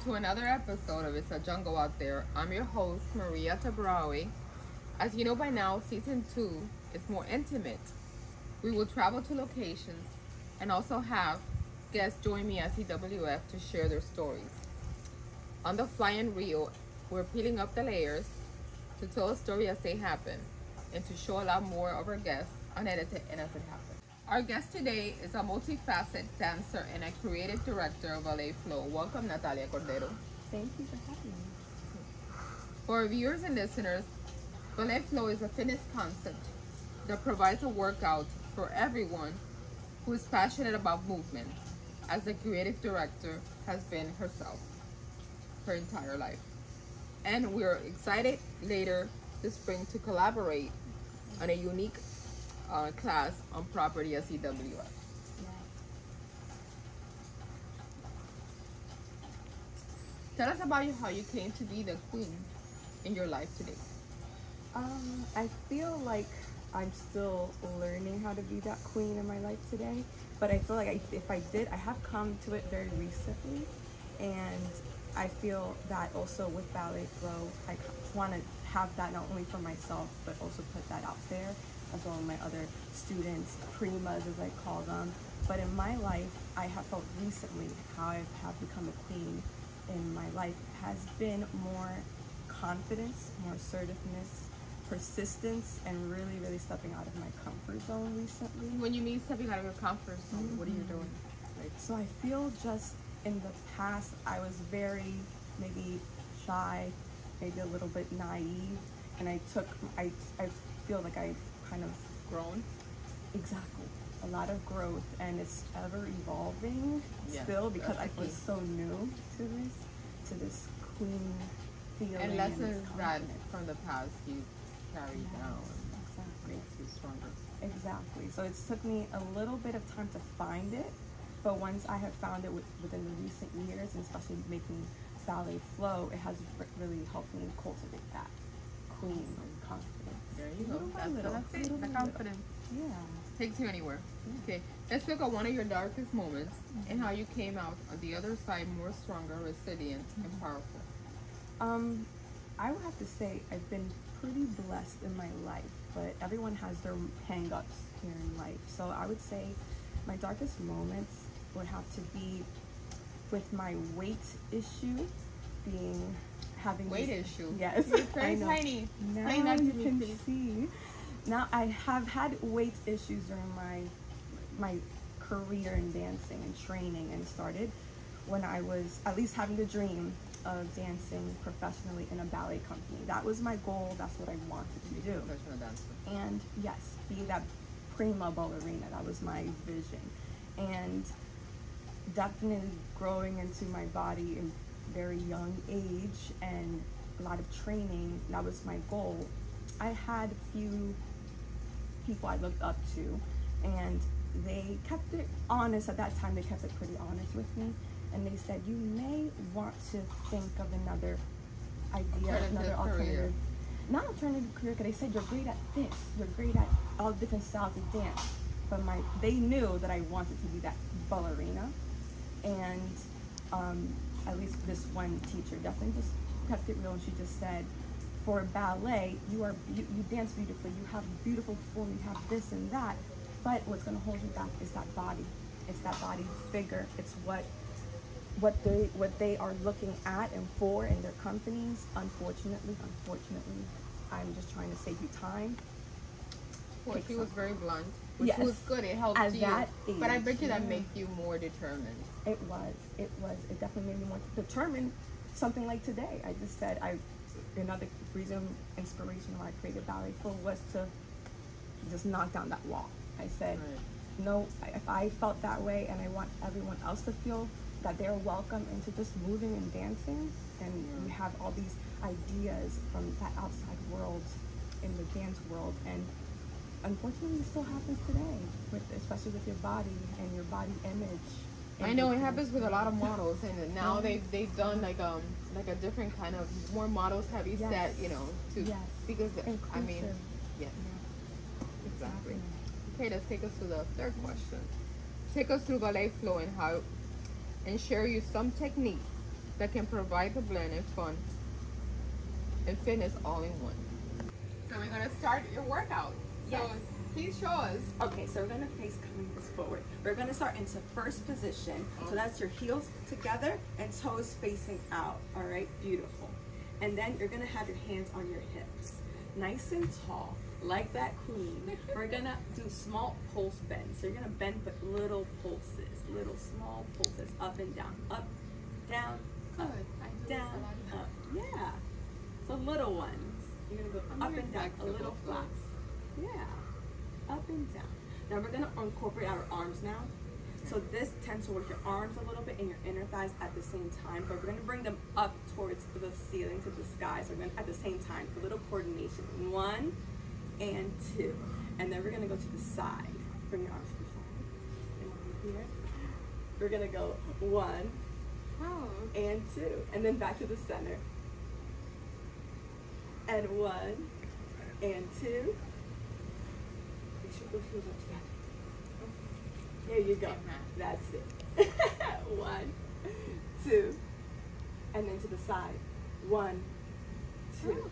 to another episode of It's a Jungle Out There. I'm your host, Maria Tabrawi. As you know by now, season 2 is more intimate. We will travel to locations and also have guests join me as EWF to share their stories. On the fly and reel, we're peeling up the layers to tell a story as they happen and to show a lot more of our guests unedited and as it happens. Our guest today is a multifaceted dancer and a creative director of Ballet Flow. Welcome, Natalia Cordero. Thank you for having me. For our viewers and listeners, Ballet Flow is a fitness concept that provides a workout for everyone who is passionate about movement, as the creative director has been herself her entire life. And we're excited later this spring to collaborate on a unique class on property as EWF. Yeah. Tell us about how you came to be the queen in your life today. I feel like I'm still learning how to be that queen in my life today, but I feel like if I did, I have come to it very recently, and I feel that also with Ballet Flow, I want to have that not only for myself, but also put that out there, as well as my other students, primas as I call them. But in my life, I have felt recently how I have become a queen in my life has been more confidence, more assertiveness, persistence, and really stepping out of my comfort zone recently. When you mean stepping out of your comfort zone, what are you doing? So I feel just in the past, I was very maybe shy, maybe a little bit naive, and I feel like I kind of Grown? Exactly. A lot of growth, and it's ever evolving still because I was so new to this queen feeling. And lessons and that from the past you carry down. Exactly. Makes you stronger. Exactly. So it took me a little bit of time to find it, but once I have found it within the recent years, and especially making Ballet Flow, it has really helped me cultivate that queen confidence. There you go. That's it. The bit. confidence. Yeah. Takes you anywhere. Yeah. Okay. Let's look at one of your darkest moments and how you came out on the other side more stronger, resilient, and powerful. I would have to say I've been pretty blessed in my life, but everyone has their hang-ups here in life. So I would say my darkest moments would have to be with my weight issue, having Weight this, issue? Yes. You're very tiny. Now Explain that to you me, can please. see. Now I have had weight issues during my career in dancing and training, and started when I was at least having the dream of dancing professionally in a ballet company. That was my goal. That's what I wanted to do. Professional dancer. And yes, be that prima ballerina. That was my vision. And definitely growing into my body in very young age and a lot of training, that was my goal. I had a few people I looked up to, and they kept it honest. At that time, they kept it pretty honest with me, and they said, you may want to think of another idea, another alternative. Not alternative career, because they said, you're great at this, you're great at all different styles of dance. But they knew that I wanted to be that ballerina, and at least this one teacher definitely just kept it real, and she just said, for ballet, you dance beautifully, you have beautiful form, you have this and that, but what's going to hold you back is that body. It's that body figure. It's what they are looking at and for in their companies. Unfortunately, I'm just trying to save you time. Well, she was very blunt, which Yes. was good. It helped At you. that age, But I bet you that yeah. made you more determined. It definitely made me more determined. Something like today, I just said, another reason, inspiration why I created Ballet Flow was to just knock down that wall. I said, no, if I felt that way, and I want everyone else to feel that they're welcome into just moving and dancing, and we have all these ideas from that outside world in the dance world, and unfortunately it still happens today, especially with your body and your body image. I know it happens with a lot of models, and now they've done like a different kind of more models heavy set, to because I mean, yes, exactly. Okay, let's take us to the third question. Take us through Ballet Flow and share you some techniques that can provide the blend and fun and fitness all in one. So we're gonna start your workout. Yes. So please show us. Okay, so we're gonna face coming this forward. We're gonna start into first position. So that's your heels together and toes facing out. All right, beautiful. And then you're gonna have your hands on your hips, nice and tall, like that queen. We're gonna do small pulse bends. So you're gonna bend but little pulses, little small pulses, up and down, up, down, up, down, up. Yeah. So little ones. You're gonna go up and down, a little flat. Yeah. Up and down. Now we're gonna incorporate our arms now. So this tends to work your arms a little bit and your inner thighs at the same time, but we're gonna bring them up towards the ceiling, to the sky. So we're gonna, at the same time, a little coordination. 1 and 2. And then we're gonna go to the side. Bring your arms to the side. And over here. We're gonna go 1 and 2. And then back to the center. And 1 and 2. Make sure those heels are together. There you go. That's it. 1, 2, and then to the side. 1, 2.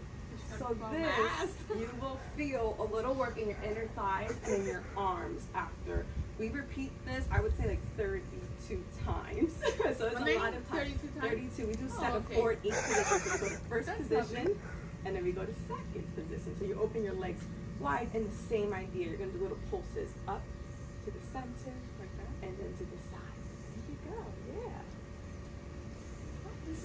So this, you will feel a little work in your inner thighs and in your arms after. We repeat this, I would say like 32 times. So it's a lot of times. 32. We do a set of 4 each position. So we go to first position, and then we go to second position. So you open your legs wide, and the same idea. You're gonna do little pulses up to the center, and then to the side. There you go, yeah.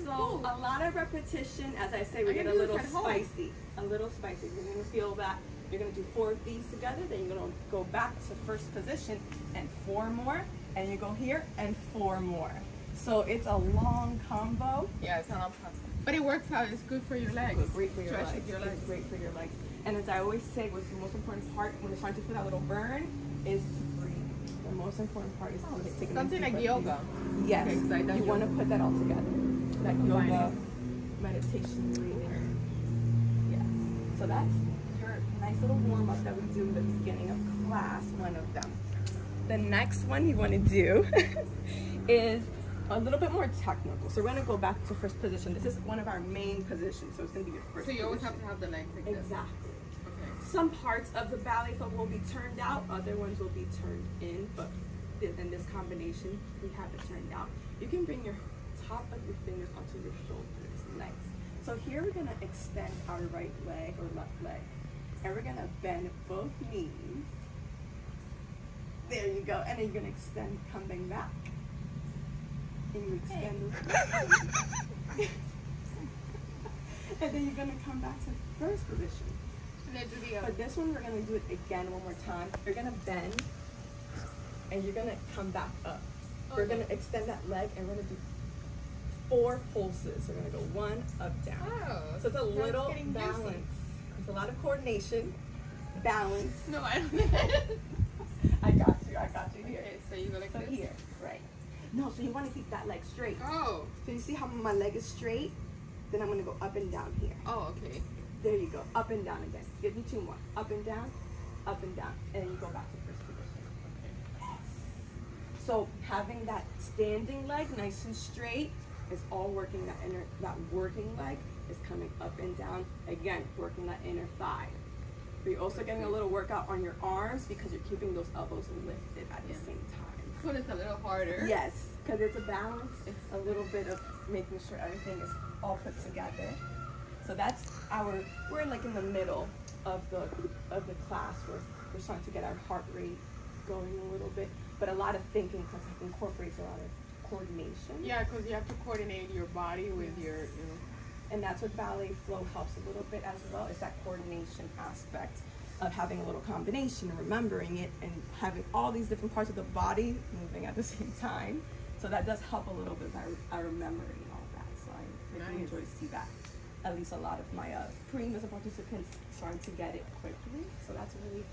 So a lot of repetition. As I say, we get a little spicy. A little spicy. You're gonna feel that. You're gonna do 4 of these together, then you're gonna go back to first position and 4 more, and you go here and 4 more. So it's a long combo. Yeah, it's a long combo. But it works out, it's good for your legs. It's great for your legs. It's great for your legs. And as I always say, what's the most important part when you're starting to feel that little burn is to breathe. The most important part is to take something like yoga. Yes, okay, you want to put that all together. That yoga, meditation, breathing. Yes. So that's your nice little warm up that we do at the beginning of class, one of them. The next one you want to do is a little bit more technical. So we're going to go back to first position. This is one of our main positions, so it's going to be your first position. So you always have to have the legs like this. Exactly. Some parts of the ballet flow will be turned out, other ones will be turned in, but in this combination, we have it turned out. You can bring your top of your fingers onto your shoulders. Nice. So here we're gonna extend our right leg or left leg, and we're gonna bend both knees. There you go. And then you're gonna extend, coming back. And you extend those and then you're gonna come back to first position. For this one, we're going to do it again one more time. You're going to bend, and you're going to come back up. We're going to extend that leg, and we're going to do 4 pulses. So we're going to go 1, up, down. Oh, so it's a little balance. It's a lot of coordination, balance. No, I don't. I got you here. Okay, so you go like this? Here, right. No, so you want to keep that leg straight. Oh. So you see how my leg is straight? Then I'm going to go up and down here. Oh, okay. There you go. Up and down again. Give me 2 more. Up and down, and then you go back to first position. Okay. Yes. So having that standing leg nice and straight is all working that working leg is coming up and down. Again, working that inner thigh. But you're also getting a little workout on your arms because you're keeping those elbows lifted at the same time. So it's a little harder. Yes, because it's a balance. It's a little bit of making sure everything is all put together. So that's we're like in the middle of the class. We're starting to get our heart rate going a little bit, but a lot of thinking because it incorporates a lot of coordination. Yeah, because you have to coordinate your body with your, And that's what Ballet Flow helps a little bit as well, is that coordination aspect of having a little combination and remembering it and having all these different parts of the body moving at the same time. So that does help a little bit by our memory and all that. So I really enjoy to see that. At least a lot of my premas and participants starting to get it quickly. So that's a really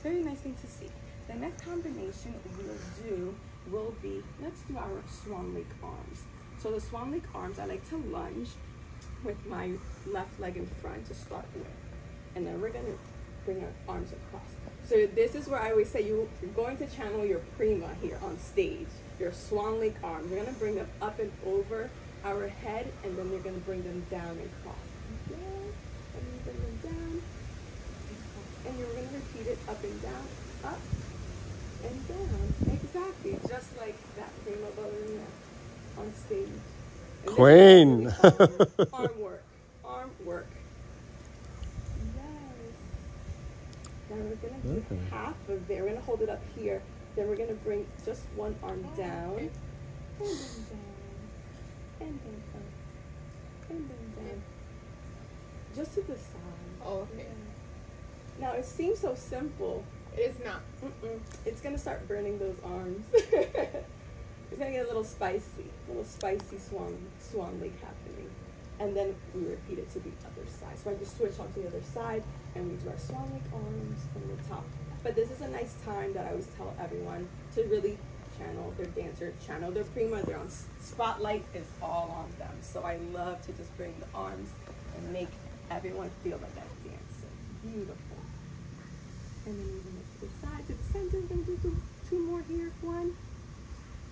very nice thing to see. The next combination we'll do will be, let's do our swan lake arms. So the swan lake arms, I like to lunge with my left leg in front to start with. And then we're going to bring our arms across. So this is where I always say you're going to channel your prima here on stage, your swan lake arms. We're going to bring them up and over our head, and then you're going to bring them down and cross. Down, and then bring them down. And you're going to repeat it up and down, up and down. Exactly, just like that prima ballerina on stage. And Queen. Arm work, arm work. Yes. Now we're going to do half of it. We're going to hold it up here. Then we're going to bring just one arm down, and then down, and then up, and then down. Just to the side. Oh, okay. Now it seems so simple. It is not. It's gonna start burning those arms. It's gonna get a little spicy swan lake happening. And then we repeat it to the other side. So I just switch onto the other side and we do our swan lake arms from the top. But this is a nice time that I always tell everyone to really channel their dancer, channel their prima. They're on spotlight is all on them. So I love to just bring the arms and make everyone feel like that dancing. Beautiful. And then moving it to the side, to the center. We're going to do two more here. 1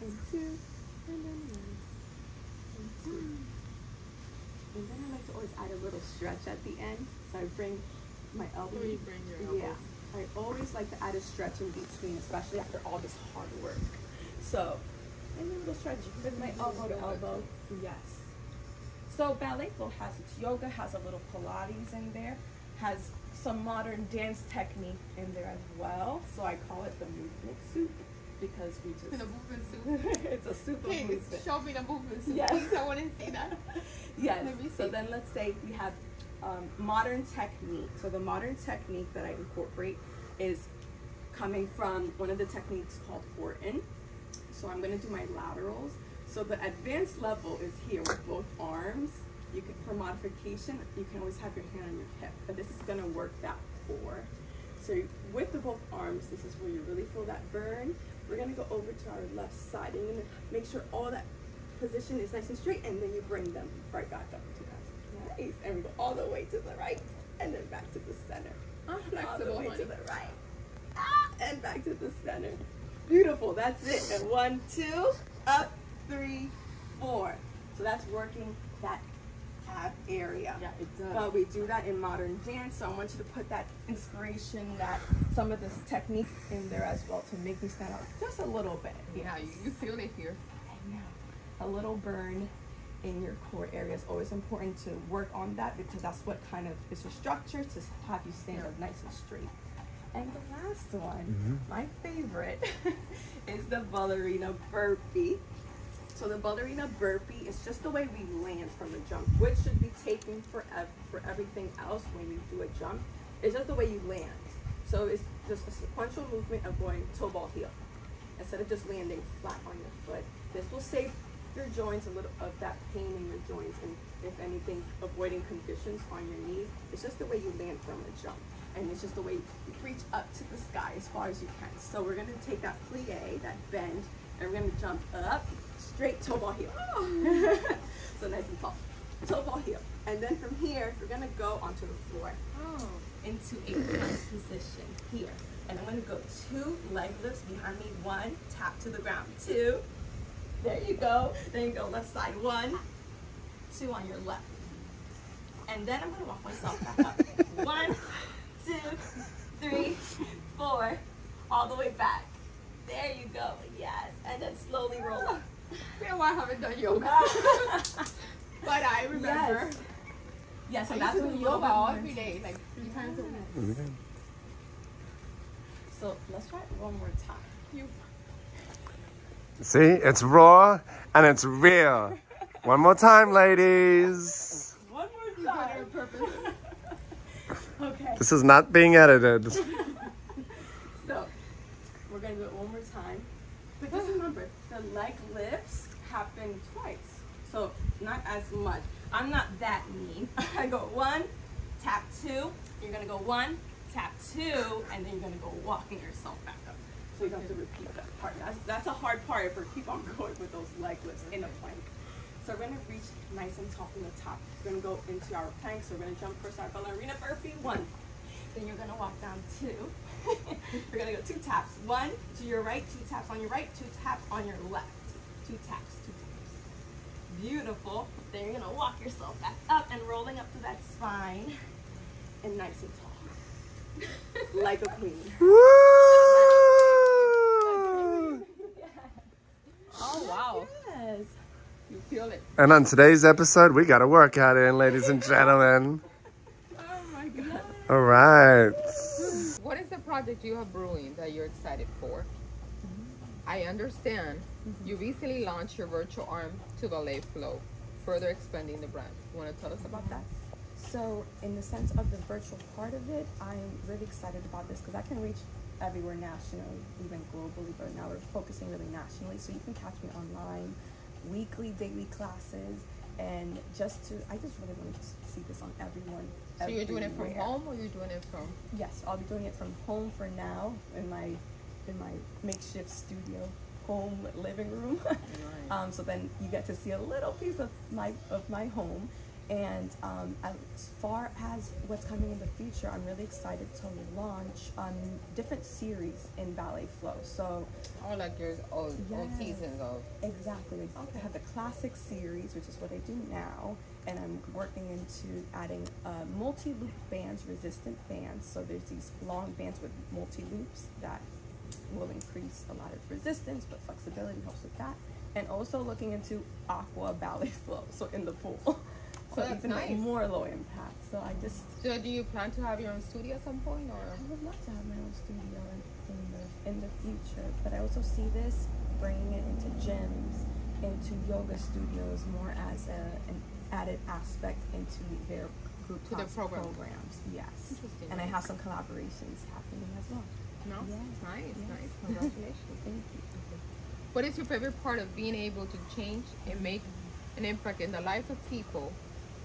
and 2, and then 1 and 2. And then I like to always add a little stretch at the end. So I bring my elbow. So you bring your elbow. Yeah. I always like to add a stretch in between, especially after all this hard work. So, and then a little stretch with my elbow to elbow. Yes. So Ballet Flow has its yoga, has a little Pilates in there, has some modern dance technique in there as well. So I call it the movement soup because we just... The movement soup. It's a soup of Okay, movement. show me the movement soup. Yes. Please, I want to see that. Yes. Let me see. So then let's say we have modern technique. So the modern technique that I incorporate is coming from one of the techniques called Horton. So I'm going to do my laterals. So the advanced level is here with both arms. You can, for modification, you can always have your hand on your hip, but this is going to work that core. So with the both arms, this is where you really feel that burn. We're going to go over to our left side. And you're going to make sure all that position is nice and straight, and then you bring them right back up to that. Nice. And we go all the way to the right, and then back to the center. I'm flexible, All the way honey. to the right. And back to the center. Beautiful. That's it. And 1, 2, up, 3, 4. So that's working that ab area. Yeah, it does. But we do that in modern dance, so I want you to put that inspiration, that some of this technique in there as well to make me stand out just a little bit. Yeah, you feel it here. I know. A little burn in your core area is always important to work on that because that's what kind of is your structure to have you stand up nice and straight. And the last one, my favorite, is the ballerina burpee. So the ballerina burpee is just the way we land from the jump, which should be taken for everything else when you do a jump. It's just the way you land. So it's just a sequential movement of going toe ball heel instead of just landing flat on your foot. This will save your joints a little of that pain in your joints, and if anything, avoiding conditions on your knees. It's just the way you land from a jump. And it's just the way you reach up to the sky as far as you can. So we're gonna take that plie, that bend, and we're gonna jump up, straight toe ball heel. So nice and tall, toe ball heel. And then from here, we're gonna go onto the floor into a plank position here. And I'm gonna go 2 leg lifts behind me. 1, tap to the ground. 2, there you go. Then you go left side. 1, 2 on your left. And then I'm gonna walk myself back up. 1, 2, 3, 4, all the way back. There you go. Yes. And then slowly roll up. You know why I haven't done yoga? But I remember. Yes, I and used that's to when do you yoga yoga every day, like 3 times a week. So let's try it one more time. You. See, it's raw and it's real. One more time, ladies. One You more got it time. on purpose. Okay. This is not being edited. So we're gonna do it one more time. But just remember, the leg lifts happen twice. So not as much. I'm not that mean. I go 1, tap 2. You're gonna go 1, tap 2, and then you're gonna go walking yourself back up. So you have to repeat that part. That's a hard part if we keep on going with those leg lifts in a plank. So we're gonna reach nice and tall from the top. We're gonna go into our plank. So we're gonna jump first our ballerina burpee. 1. Then you're gonna walk down 2. We're gonna go 2 taps. 1 to your right, 2 taps on your right, 2 taps on your left. 2 taps, 2 taps. beautiful. Then you're gonna walk yourself back up and rolling up to that spine and nice and tall. Like a queen. Woo! Oh, wow. Yes. You feel it. And on today's episode, we got a workout in, ladies and gentlemen. Oh, my God. All right. What is the project you have brewing that you're excited for? I understand you recently launched your virtual arm to Ballet Flow, further expanding the brand. You want to tell us about that? So in the sense of the virtual part of it, I'm really excited about this because I can reach everywhere nationally, even globally, but now we're focusing really nationally. So you can catch me online, weekly, daily classes, and I just really want to see this on everyone. So you're doing it from everywhere. home or you're doing it from? Yes, I'll be doing it from home for now in my makeshift studio, home living room. Nice. So then you get to see a little piece of my home. And as far as what's coming in the future, I'm really excited to launch different series in Ballet Flow. So, Like your old seasons of. exactly. I have the classic series, which is what I do now, and I'm working into adding multi-loop bands, resistant bands. So there's these long bands with multi-loops that will increase a lot of resistance, but flexibility helps with that. And also looking into aqua ballet flow, so in the pool. So that's even nice. more low impact. So So do you plan to have your own studio at some point, or? I would love to have my own studio in the future, but I also see this bringing it into gyms, into yoga studios, more as an added aspect into their group To the class programs. Yes. Interesting. And I have some collaborations happening as well. No? Yes. Nice, Yes. nice. Congratulations. Thank you. What is your favorite part of being able to change and make an impact in the life of people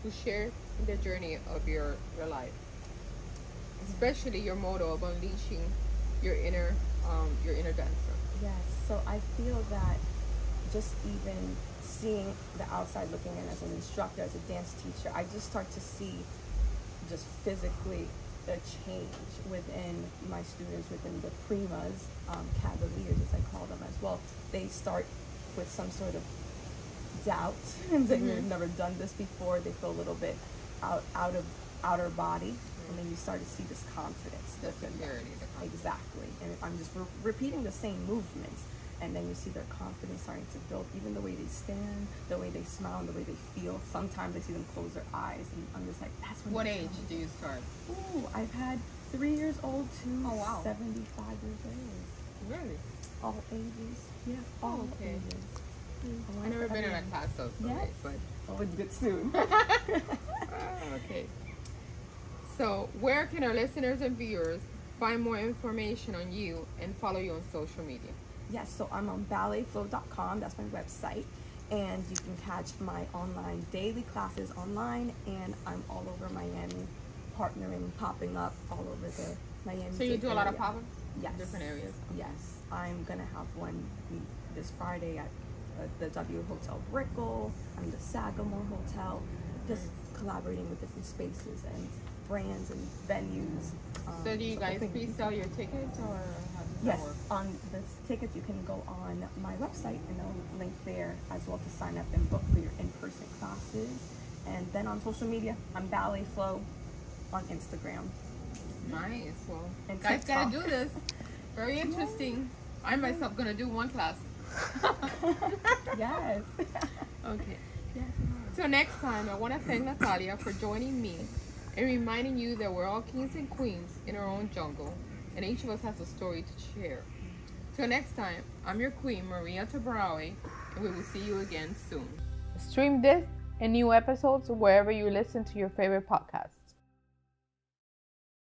who share the journey of your life? Especially your motto of unleashing your inner dancer. Yes, so I feel that just even seeing the outside looking in as an instructor, as a dance teacher, I just start to see just physically a change within my students, within the primas, cavaliers as I call them as well. They start with some sort of doubt and they've never done this before. They feel a little bit out of outer body, and then you start to see this confidence. The security, the confidence. Exactly, and I'm just repeating the same movements, and then you see their confidence starting to build. Even the way they stand, the way they smile, and the way they feel. Sometimes I see them close their eyes, and I'm just like, that's when. What age do you start? Ooh, I've had 3 years old to 75 years old. Really? All ages. Yeah, all okay. ages. I've never been in a class of Yes. but Oh, it's good soon. okay. So where can our listeners and viewers find more information on you and follow you on social media? Yes, so I'm on balletflow.com. That's my website. And you can catch my online daily classes online. And I'm all over Miami, partnering, popping up all over the Miami. So you do a lot of area. pop-ups? Yes. Different areas? Yes. I'm going to have one this Friday at the W Hotel Brickell and the Sagamore Hotel. Just collaborating with different spaces and brands and venues. So do you guys opening- pre-sell your tickets, or how does that Yes, work? on the tickets you can go on my website and I'll link there as well to sign up and book for your in-person classes. And then on social media, I'm Ballet Flow on Instagram. Nice. Well, And guys gotta TikTok. do this. Very interesting. I myself gonna do one class. Yes. Okay. Yes. So next time, I want to thank Natalia for joining me and reminding you that we're all kings and queens in our own jungle, and each of us has a story to share. Till next time, I'm your queen, Maria Tabrawi, and we will see you again soon. Stream this and new episodes wherever you listen to your favorite podcast.